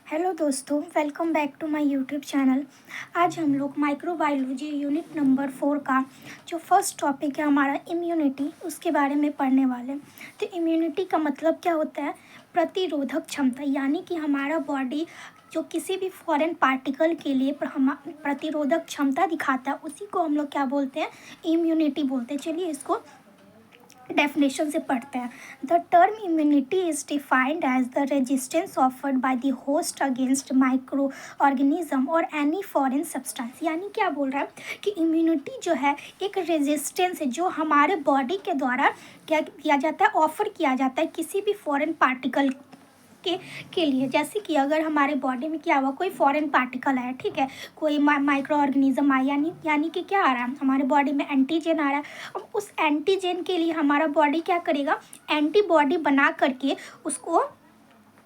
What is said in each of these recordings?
Hello दोस्तों, welcome back to my YouTube channel. आज हम लोग माइक्रोबायोलॉजी यूनिट नंबर 4 का जो फर्स्ट टॉपिक है हमारा इम्यूनिटी, उसके बारे में पढ़ने वाले हैं। तो इम्यूनिटी का मतलब क्या होता है? प्रतिरोधक क्षमता, यानी कि हमारा बॉडी जो किसी भी फॉरेन पार्टिकल के लिए प्रतिरोधक क्षमता दिखाता है, उसी को हम लोग क्या बोलते हैं? इम्यूनिटी बोलते हैं। चलिए इसको डेफिनेशन से पढ़ते हैं। The term immunity is defined as the resistance offered by the host against microorganism और एनी फॉरेन सब्सटेंस। यानी क्या बोल रहा है कि इम्यूनिटी जो है एक रेजिस्टेंस है जो हमारे बॉडी के द्वारा क्या किया जाता है, ऑफर किया जाता है किसी भी फॉरेन पार्टिकल के के लिए। जैसे कि अगर हमारे बॉडी में क्या हुआ, कोई फॉरेन पार्टिकल आया, ठीक है, कोई माइक्रो ऑर्गेनिज्म आया, यानी कि क्या आ रहा है हमारे बॉडी में? एंटीजन आ रहा है। अब उस एंटीजन के लिए हमारा बॉडी क्या करेगा? एंटीबॉडी बना करके उसको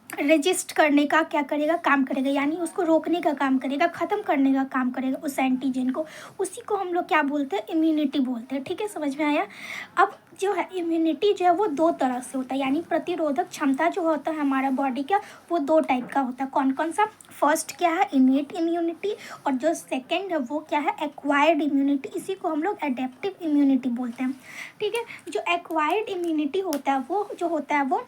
रेजिस्ट करने का क्या करेगा? काम करेगा, यानी उसको रोकने का काम करेगा, ख़त्म करने का काम करेगा उस एंटीजन को। उसी को हम लोग क्या बोलते हैं? इम्यूनिटी बोलते हैं। ठीक है, समझ में आया? अब जो है इम्यूनिटी जो है वो दो तरह से होता है, यानी प्रतिरोधक क्षमता जो होता है हमारा बॉडी का, वो दो टाइप का होता है। कौन कौन सा? फर्स्ट क्या है? इनेट इम्यूनिटी, और जो सेकेंड है वो क्या है? Acquired immunity. इसी को हम लोग एडेप्टिव इम्यूनिटी बोलते हैं। ठीक है, जो एक्वायर्ड इम्यूनिटी होता है वो जो होता है वो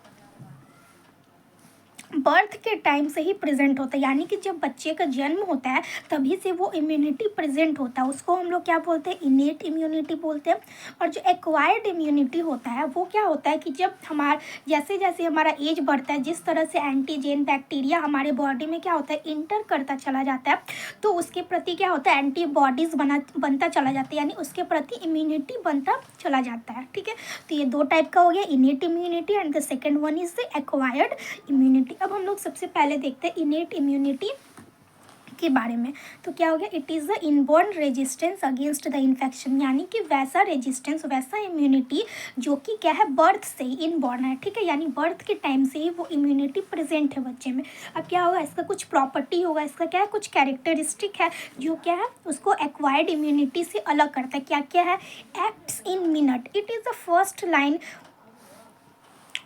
बर्थ के टाइम से ही प्रेजेंट होता है, यानी कि जब बच्चे का जन्म होता है तभी से वो इम्यूनिटी प्रेजेंट होता है। उसको हम लोग क्या बोलते हैं? इनेट इम्यूनिटी बोलते हैं। और जो एक्वायर्ड इम्यूनिटी होता है वो क्या होता है कि जब जैसे जैसे हमारा एज बढ़ता है, जिस तरह से एंटीजन बैक्टीरिया हमारे बॉडी में क्या होता है, इंटर करता चला जाता है, तो उसके प्रति क्या होता है? एंटीबॉडीज़ बनता चला जाता है, यानी उसके प्रति इम्यूनिटी बनता चला जाता है। ठीक है, तो ये दो टाइप का हो गया, innate immunity and the second one is the acquired immunity. अब हम लोग सबसे पहले देखते हैं इनेट इम्यूनिटी के बारे में। तो क्या हो गया? It is the inborn resistance against the infection, यानी कि वैसा रेजिस्टेंस, वैसा इम्यूनिटी जो कि क्या है? बर्थ से ही इनबॉर्न है। ठीक है, यानी बर्थ के टाइम से ही वो इम्यूनिटी प्रेजेंट है बच्चे में। अब क्या होगा? इसका कुछ प्रॉपर्टी होगा, इसका क्या है? कुछ कैरेक्टरिस्टिक है जो क्या है उसको एक्वायर्ड इम्यूनिटी से अलग करता है। क्या क्या है? Acts in minute, it is the first line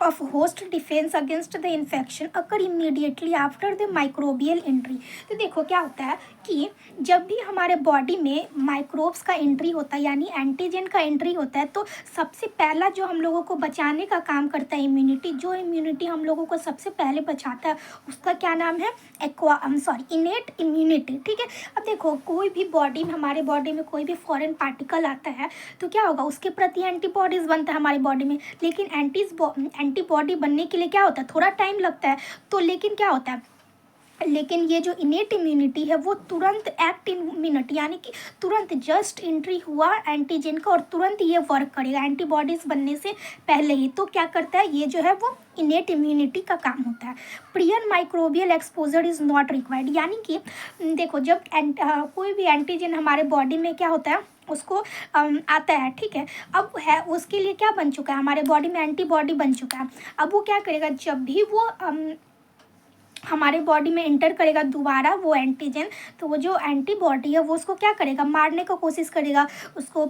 of host defense against the infection occur immediately after the microbial entry। तो देखो क्या होता है कि जब भी हमारे बॉडी में माइक्रोब्स का एंट्री होता है, यानी एंटीजन का एंट्री होता है, तो सबसे पहला जो हम लोगों को बचाने का काम करता है इम्यूनिटी, जो इम्यूनिटी हम लोगों को सबसे पहले बचाता है उसका क्या नाम है? Innate immunity. ठीक है, अब देखो कोई भी बॉडी में, हमारे बॉडी में कोई भी फॉरेन पार्टिकल आता है तो क्या होगा? उसके प्रति एंटीबॉडीज़ बनता है हमारे बॉडी में, लेकिन एंटीबॉडी बनने के लिए क्या होता है? थोड़ा टाइम लगता है। तो लेकिन क्या होता है, लेकिन ये जो इनेट इम्यूनिटी है वो तुरंत एक्ट इन मिनट, यानी कि तुरंत जस्ट एंट्री हुआ एंटीजन का और तुरंत ये वर्क करेगा एंटीबॉडीज़ बनने से पहले ही। तो क्या करता है ये जो है वो इनेट इम्यूनिटी का काम होता है। Prior microbial exposure is not required, यानी कि देखो जब कोई भी एंटीजन हमारे बॉडी में क्या होता है उसको आता है, ठीक है, अब है उसके लिए क्या बन चुका है? हमारे बॉडी में एंटीबॉडी बन चुका है। अब वो क्या करेगा? जब भी वो हमारे बॉडी में एंटर करेगा दोबारा वो एंटीजन, तो वो जो एंटीबॉडी है वो उसको क्या करेगा? मारने का कोशिश करेगा, उसको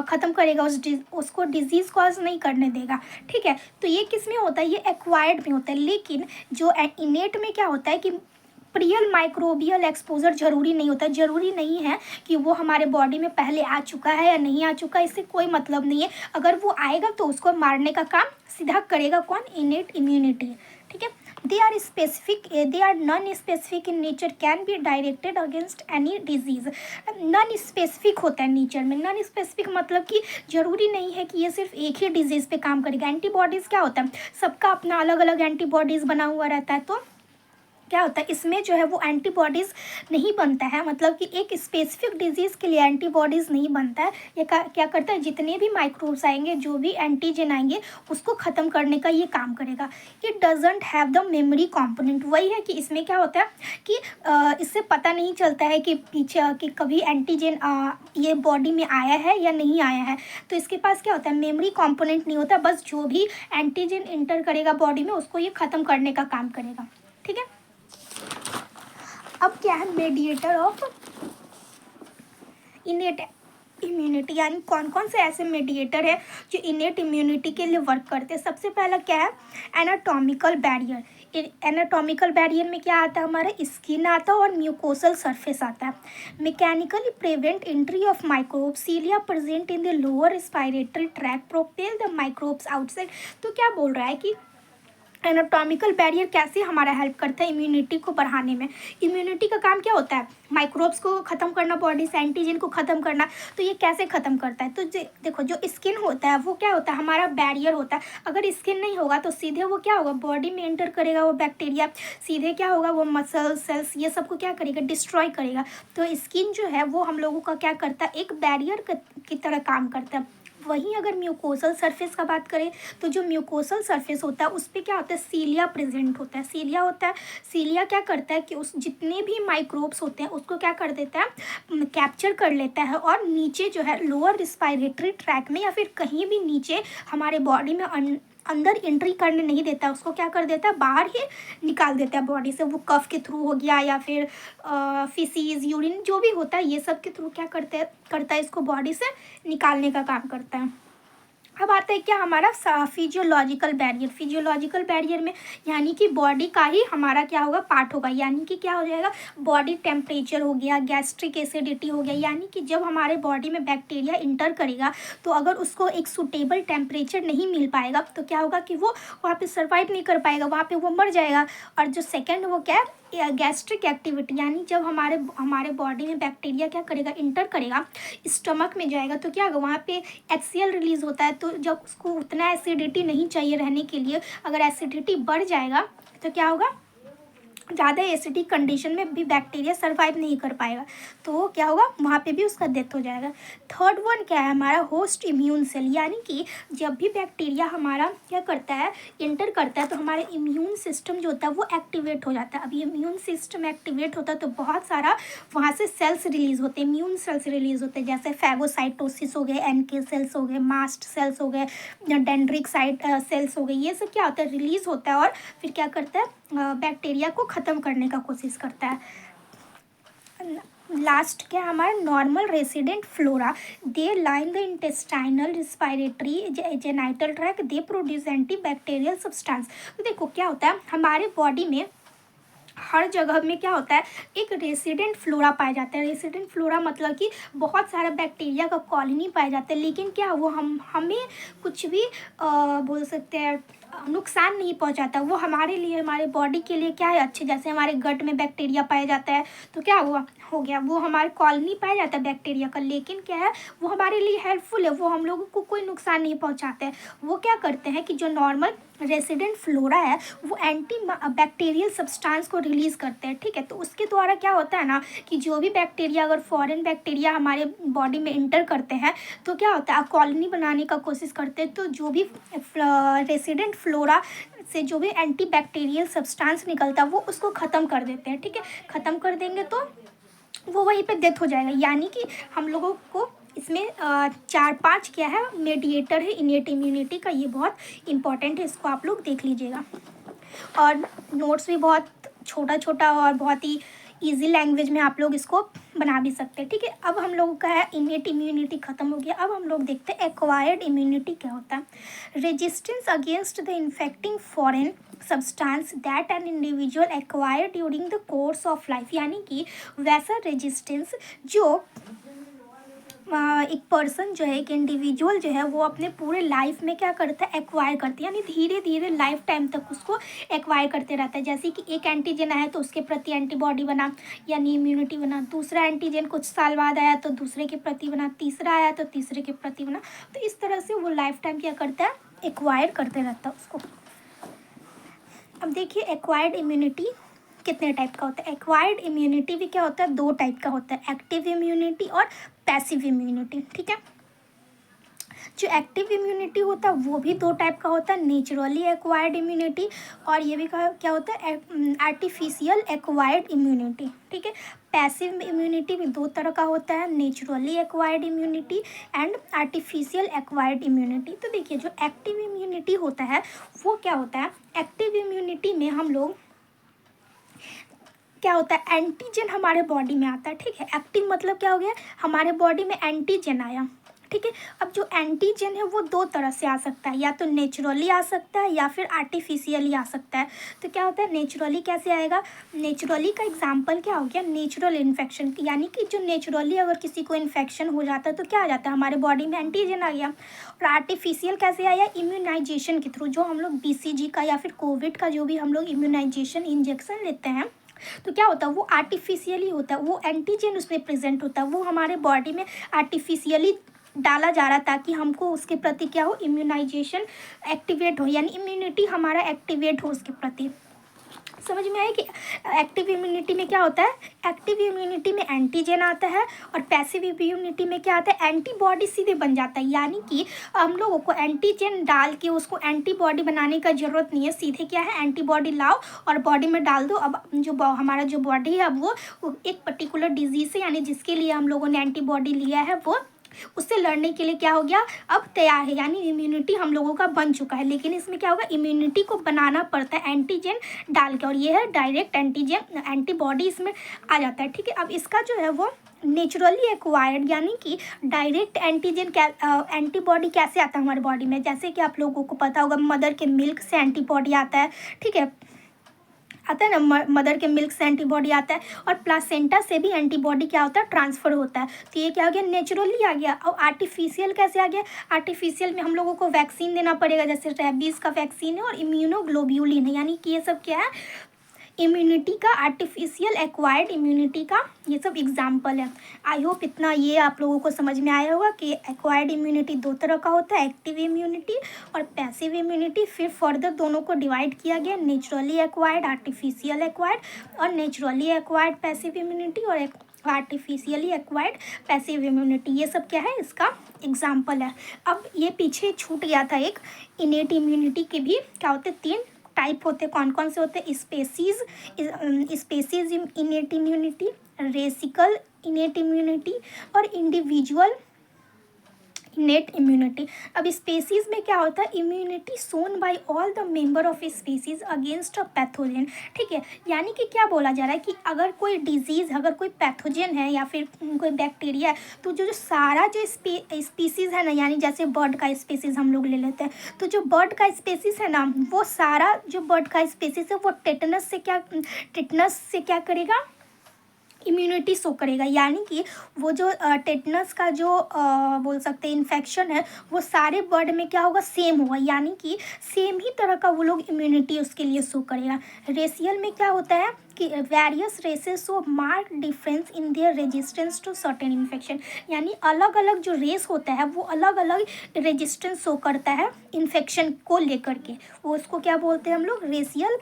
ख़त्म करेगा, उसको डिजीज़ कॉज नहीं करने देगा। ठीक है, तो ये किस में होता है? ये एक्वायर्ड में होता है। लेकिन जो इनेट में क्या होता है कि प्रियल माइक्रोबियल एक्सपोजर ज़रूरी नहीं होता। ज़रूरी नहीं है कि वो हमारे बॉडी में पहले आ चुका है या नहीं आ चुका है, इससे कोई मतलब नहीं है। अगर वो आएगा तो उसको मारने का काम सीधा करेगा कौन? Innate immunity. ठीक है, they are non specific in nature, can be directed against any disease। Non specific होता है नेचर में। नॉन स्पेसिफिक मतलब कि ज़रूरी नहीं है कि ये सिर्फ एक ही डिजीज़ पे काम करेगा। एंटीबॉडीज़ क्या होता है? सबका अपना अलग अलग एंटीबॉडीज़ बना हुआ रहता है। तो क्या होता है इसमें जो है वो एंटीबॉडीज़ नहीं बनता है, मतलब कि एक स्पेसिफिक डिजीज़ के लिए एंटीबॉडीज़ नहीं बनता है। ये क्या करता है? जितने भी माइक्रोब्स आएंगे, जो भी एंटीजन आएंगे, उसको ख़त्म करने का ये काम करेगा। It doesn't have the memory component. वही है कि इसमें क्या होता है कि इससे पता नहीं चलता है कि पीछे कि कभी एंटीजन ये बॉडी में आया है या नहीं आया है। तो इसके पास क्या होता है? मेमोरी कंपोनेंट नहीं होता, बस जो भी एंटीजन इंटर करेगा बॉडी में उसको ये ख़त्म करने का काम करेगा। ठीक है, अब क्या है? मेडिएटर ऑफ इनेट इम्यूनिटी, यानी कौन कौन से ऐसे मेडिएटर है जो इनेट इम्यूनिटी के लिए वर्क करते हैं। सबसे पहला क्या है? Anatomical barrier. एनाटॉमिकल बैरियर में क्या आता है, हमारा स्किन आता है और म्यूकोसल सरफेस आता है। Mechanically prevent entry of microbes, cilia present in the lower respiratory tract propel the microbes outside. तो क्या बोल रहा है कि एनाटॉमिकल बैरियर कैसे हमारा हेल्प करता है इम्यूनिटी को बढ़ाने में। इम्यूनिटी का काम क्या होता है, माइक्रोब्स को ख़त्म करना, बॉडी से एंटीजन को ख़त्म करना। तो ये कैसे ख़त्म करता है, तो देखो जो स्किन होता है वो क्या होता है, हमारा बैरियर होता है। अगर स्किन नहीं होगा तो सीधे वो क्या होगा, बॉडी में एंटर करेगा वो बैक्टीरिया, सीधे क्या होगा, वो मसल सेल्स ये सब को क्या करेगा, डिस्ट्रॉय करेगा। तो स्किन जो है वो हम लोगों का क्या करता है, एक बैरियर की तरह काम करता है। वहीं अगर म्यूकोसल सरफेस का बात करें तो जो म्यूकोसल सरफेस होता है उस पर क्या होता है, सीलिया प्रेजेंट होता है। सीलिया होता है, सीलिया क्या करता है कि उस जितने भी माइक्रोब्स होते हैं उसको क्या कर देता है, कैप्चर कर लेता है और नीचे जो है लोअर रिस्पायरेटरी ट्रैक में या फिर कहीं भी नीचे हमारे बॉडी में अंदर एंट्री करने नहीं देता, उसको क्या कर देता है, बाहर ही निकाल देता है बॉडी से। वो कफ के थ्रू हो गया या फिर फिसीज, यूरिन जो भी होता है ये सब के थ्रू क्या करता है इसको बॉडी से निकालने का काम करता है। अब आता है क्या हमारा फिजियोलॉजिकल बैरियर। फिजियोलॉजिकल बैरियर में यानी कि बॉडी का ही हमारा क्या होगा, पार्ट होगा। यानी कि क्या हो जाएगा, बॉडी टेम्परेचर हो गया, गैस्ट्रिक एसिडिटी हो गया। यानी कि जब हमारे बॉडी में बैक्टीरिया इंटर करेगा तो अगर उसको एक सूटेबल टेम्परेचर नहीं मिल पाएगा तो क्या होगा कि वो वहाँ पे सर्वाइव नहीं कर पाएगा, वहाँ पे वो मर जाएगा। और जो सेकेंड वो क्या है, गैस्ट्रिक एक्टिविटी, यानी जब हमारे बॉडी में बैक्टीरिया क्या करेगा, इंटर करेगा, स्टमक में जाएगा तो क्या होगा, वहाँ पे HCl रिलीज होता है। तो जब उसको उतना एसिडिटी नहीं चाहिए रहने के लिए, अगर एसिडिटी बढ़ जाएगा तो क्या होगा, ज़्यादा एसिडिक कंडीशन में भी बैक्टीरिया सर्वाइव नहीं कर पाएगा, तो क्या होगा, वहाँ पे भी उसका डेथ हो जाएगा। थर्ड वन क्या है हमारा, होस्ट इम्यून सेल। यानी कि जब भी बैक्टीरिया हमारा क्या करता है, इंटर करता है तो हमारे इम्यून सिस्टम जो होता है वो एक्टिवेट हो जाता है। अब इम्यून सिस्टम एक्टिवेट होता है तो बहुत सारा वहाँ से सेल्स रिलीज होते हैं, इम्यून सेल्स रिलीज होते हैं, जैसे फैगोसाइटोसिस हो गए, NK सेल्स हो गए, मास्ट सेल्स हो गए, डेंड्रिक सेल्स हो गए। ये सब क्या होता है, रिलीज होता है और फिर क्या करता है, बैक्टीरिया को ख़त्म करने का कोशिश करता है। लास्ट क्या हमारा, normal resident flora, they line the intestinal respiratory genital tract, they produce anti bacterial substance. तो देखो क्या होता है, हमारे बॉडी में हर जगह में क्या होता है, एक रेसिडेंट फ्लोरा पाया जाता है। रेसिडेंट फ्लोरा मतलब कि बहुत सारा बैक्टीरिया का कॉलोनी पाया जाता है, लेकिन क्या वो हमें कुछ भी बोल सकते हैं नुकसान नहीं पहुंचाता। वो हमारे लिए, हमारे बॉडी के लिए क्या है, अच्छे। जैसे हमारे गट में बैक्टीरिया पाया जाता है तो क्या हुआ, हो गया, वो हमारे कॉलोनी पाया जाता है बैक्टीरिया का, लेकिन क्या है वो हमारे लिए हेल्पफुल है, वो हम लोगों को कोई नुकसान नहीं पहुंचाते हैं। वो क्या करते हैं कि जो नॉर्मल रेसिडेंट फ्लोरा है वो एंटी बैक्टीरियल सब्सटेंस को रिलीज करते हैं, ठीक है। तो उसके द्वारा क्या होता है ना कि जो भी बैक्टीरिया, अगर फॉरेन बैक्टीरिया हमारे बॉडी में इंटर करते हैं तो क्या होता है, कॉलोनी बनाने का कोशिश करते हैं। तो जो भी रेसिडेंट फ्लोरा से जो भी एंटी बैक्टीरियल सब्सटेंस निकलता है वो उसको ख़त्म कर देते हैं, ठीक है। ख़त्म कर देंगे तो वो वहीं पे डेथ हो जाएगा। यानी कि हम लोगों को इसमें 4-5 क्या है, मेडिएटर है इनेट इम्यूनिटी का, ये बहुत इंपॉर्टेंट है, इसको आप लोग देख लीजिएगा। और नोट्स भी बहुत छोटा छोटा और बहुत ही इजी लैंग्वेज में आप लोग इसको बना भी सकते हैं, ठीक है। अब हम लोगों का है इनेट इम्यूनिटी ख़त्म हो गया। अब हम लोग देखते हैं एक्वायर्ड इम्यूनिटी क्या होता है। Resistance against the infecting foreign substance that an individual acquired during the course of life. यानी कि वैसा रेजिस्टेंस जो एक पर्सन जो है, एक इंडिविजुअल जो है वो अपने पूरे लाइफ में क्या करता है, एक्वायर करती है, यानी धीरे धीरे लाइफ टाइम तक उसको एक्वायर करते रहता है। जैसे कि एक एंटीजन आया तो उसके प्रति एंटीबॉडी बना, यानी इम्यूनिटी बना, दूसरा एंटीजन कुछ साल बाद आया तो दूसरे के प्रति बना, तीसरा आया तो तीसरे के प्रति बना। तो इस तरह से वो लाइफ टाइम क्या करता है, एक्वायर करते रहता है उसको। अब देखिए एक्वायर्ड इम्यूनिटी कितने टाइप का होता है। एक्वायर्ड इम्यूनिटी भी क्या होता है, 2 टाइप का होता है, एक्टिव इम्यूनिटी और पैसिव इम्यूनिटी, ठीक है। जो एक्टिव इम्यूनिटी होता है वो भी 2 टाइप का होता है, नेचुरली एक्वायर्ड इम्यूनिटी और ये भी क्या होता है, आर्टिफिशियल एक्वायर्ड इम्यूनिटी, ठीक है। पैसिव इम्यूनिटी भी 2 तरह का होता है, naturally acquired immunity and artificial acquired immunity. तो देखिए जो एक्टिव इम्यूनिटी होता है वो क्या होता है, एक्टिव इम्यूनिटी में हम लोग क्या होता है, एंटीजन हमारे बॉडी में आता है, ठीक है। एक्टिव मतलब क्या हो गया, हमारे बॉडी में एंटीजन आया, ठीक है। अब जो एंटीजन है वो दो तरह से आ सकता है, या तो नेचुरली आ सकता है या फिर आर्टिफिशियली आ सकता है। तो क्या होता है नेचुरली कैसे आएगा? नेचुरली का एग्जांपल क्या हो गया? नेचुरल इन्फेक्शन, यानी कि जो नेचुरली अगर किसी को इन्फेक्शन हो जाता है तो क्या आ जाता है हमारे बॉडी में? एंटीजन आ गया। और आर्टिफिशियल कैसे आया? इम्यूनाइजेशन के थ्रू, जो हम लोग BCG का या फिर कोविड का जो भी हम लोग इम्यूनाइजेशन इंजेक्शन लेते हैं तो क्या होता है वो आर्टिफिशियली होता है, वो एंटीजन उसमें प्रेजेंट होता है, वो हमारे बॉडी में आर्टिफिशियली डाला जा रहा ताकि हमको उसके प्रति क्या हो? इम्यूनाइजेशन एक्टिवेट हो, यानी इम्यूनिटी हमारा एक्टिवेट हो उसके प्रति। समझ में आया कि एक्टिव इम्यूनिटी में क्या होता है? एक्टिव इम्यूनिटी में एंटीजन आता है और पैसिव इम्यूनिटी में क्या आता है? एंटीबॉडी सीधे बन जाता है, यानी कि हम लोगों को एंटीजन डाल के उसको एंटीबॉडी बनाने का ज़रूरत नहीं है, सीधे क्या है एंटीबॉडी लाओ और बॉडी में डाल दो। अब जो हमारा जो बॉडी है अब वो एक पर्टिकुलर डिजीज से, यानी जिसके लिए हम लोगों ने एंटीबॉडी लिया है वो उससे लड़ने के लिए क्या हो गया? अब तैयार है, यानी इम्यूनिटी हम लोगों का बन चुका है। लेकिन इसमें क्या होगा? इम्यूनिटी को बनाना पड़ता है एंटीजन डाल के, और ये है डायरेक्ट एंटीजन एंटीबॉडी इसमें आ जाता है। ठीक है। अब इसका जो है वो नेचुरली एक्वायर्ड, यानी कि डायरेक्ट एंटीजन एंटीबॉडी कैसे आता है हमारे बॉडी में? जैसे कि आप लोगों को पता होगा मदर के मिल्क से एंटीबॉडी आता है। ठीक है, आता है ना, मदर के मिल्क से एंटीबॉडी आता है, और प्लासेंटा से भी एंटीबॉडी क्या होता है? ट्रांसफ़र होता है। तो ये क्या हो गया? नेचुरली आ गया। और आर्टिफिशियल कैसे आ गया? आर्टिफिशियल में हम लोगों को वैक्सीन देना पड़ेगा, जैसे रेबीज़ का वैक्सीन है और इम्यूनोग्लोब्यूलिन है, यानी कि ये सब क्या है? इम्यूनिटी का, आर्टिफिशियल एक्वायर्ड इम्यूनिटी का ये सब एग्जाम्पल है। आई होप इतना ये आप लोगों को समझ में आया होगा कि एक्वायर्ड इम्यूनिटी दो तरह का होता है, एक्टिव इम्यूनिटी और पैसिव इम्यूनिटी। फिर फर्दर दोनों को डिवाइड किया गया, नेचुरली एक्वायर्ड, आर्टिफिशियल एक्वायर्ड, और नेचुरली एक्वायर्ड पैसिव इम्यूनिटी और आर्टिफिशियली एक्वायर्ड पैसिव इम्यूनिटी। ये सब क्या है? इसका एग्जाम्पल है। अब ये पीछे छूट गया था एक, इनेट इम्यूनिटी के भी क्या होते हैं? 3 टाइप होते हैं। कौन कौन से होते हैं? Species innate immunity, racial innate immunity और इंडिविजुअल इनेट इम्यूनिटी। अब स्पेसीज में क्या होता है? Immunity shown by all the member of species against a pathogen. ठीक है, यानी कि क्या बोला जा रहा है कि अगर कोई डिजीज़, अगर कोई पैथोजन है या फिर कोई बैक्टीरिया है, तो जो सारा जो स्पीसीज़ है ना, यानी जैसे बर्ड का स्पीसीज़ हम लोग ले लेते हैं, तो जो बर्ड का स्पीसीज़ है ना, वो सारा जो बर्ड का स्पीसीज़ है वो टेटनस से क्या करेगा? इम्यूनिटी शो करेगा। यानी कि वो जो टेटनस का जो बोल सकते हैं इन्फेक्शन है, वो सारे बर्ड में क्या होगा? सेम होगा, यानी कि सेम ही तरह का वो लोग इम्यूनिटी उसके लिए शो करेगा। रेशियल में क्या होता है कि various races show mark difference in their resistance to certain infection, यानी अलग अलग जो रेस होता है वो अलग अलग रेजिस्टेंस शो करता है इन्फेक्शन को लेकर के। वो उसको क्या बोलते हैं हम लोग? Racial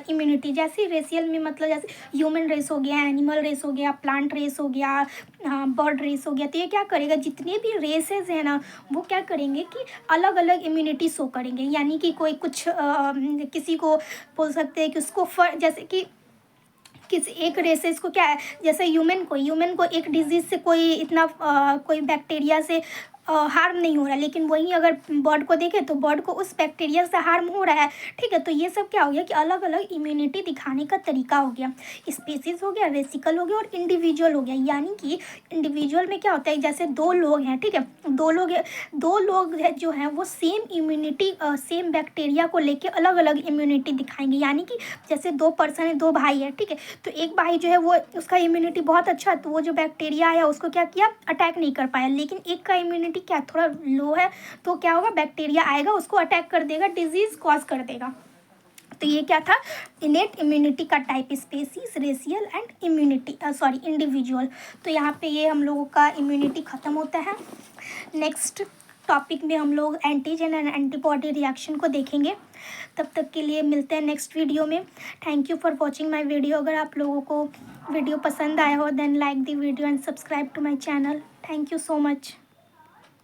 immunity. जैसे रेशियल में मतलब जैसे ह्यूमन रेस हो गया, एनिमल रेस हो गया, प्लांट रेस हो गया, बर्ड रेस हो गया, तो ये क्या करेगा? जितने भी रेसेस हैं ना, वो क्या करेंगे कि अलग अलग इम्यूनिटी शो करेंगे। यानी कि कोई कुछ किसी को बोल सकते हैं कि उसको जैसे कि किसी एक रेसेस को क्या है, जैसे ह्यूमन को एक डिजीज़ से कोई इतना कोई बैक्टीरिया से हार्म नहीं हो रहा है, लेकिन वहीं अगर बर्ड को देखें तो बर्ड को उस बैक्टीरिया से हार्म हो रहा है। ठीक है, तो ये सब क्या हो गया कि अलग अलग इम्यूनिटी दिखाने का तरीका हो गया। स्पीसीज हो गया, रेसिकल हो गया और इंडिविजुअल हो गया। यानी कि इंडिविजुअल में क्या होता है? जैसे 2 लोग हैं, ठीक है, 2 लोग जो हैं वो सेम इम्यूनिटी, सेम बैक्टीरिया को लेके अलग अलग इम्यूनिटी दिखाएंगे। यानी कि जैसे 2 पर्सन है, 2 भाई है, ठीक है, तो एक भाई जो है वो उसका इम्यूनिटी बहुत अच्छा है, तो वो जो बैक्टीरिया आया उसको क्या किया? अटैक नहीं कर पाया। लेकिन एक का इम्यूनिटी क्या थोड़ा लो है, तो क्या होगा? बैक्टीरिया आएगा, उसको अटैक कर देगा, डिजीज कॉज कर देगा। तो ये क्या था? इनेट इम्यूनिटी का type, species, racial and individual. तो यहाँ पे ये हम लोगों का इम्यूनिटी ख़त्म होता है। नेक्स्ट टॉपिक में हम लोग एंटीजन एंड एंटीबॉडी रिएक्शन को देखेंगे। तब तक के लिए मिलते हैं नेक्स्ट वीडियो में। Thank you for watching my video. अगर आप लोगों को वीडियो पसंद आया हो then like the video and subscribe to my channel. Thank you so much.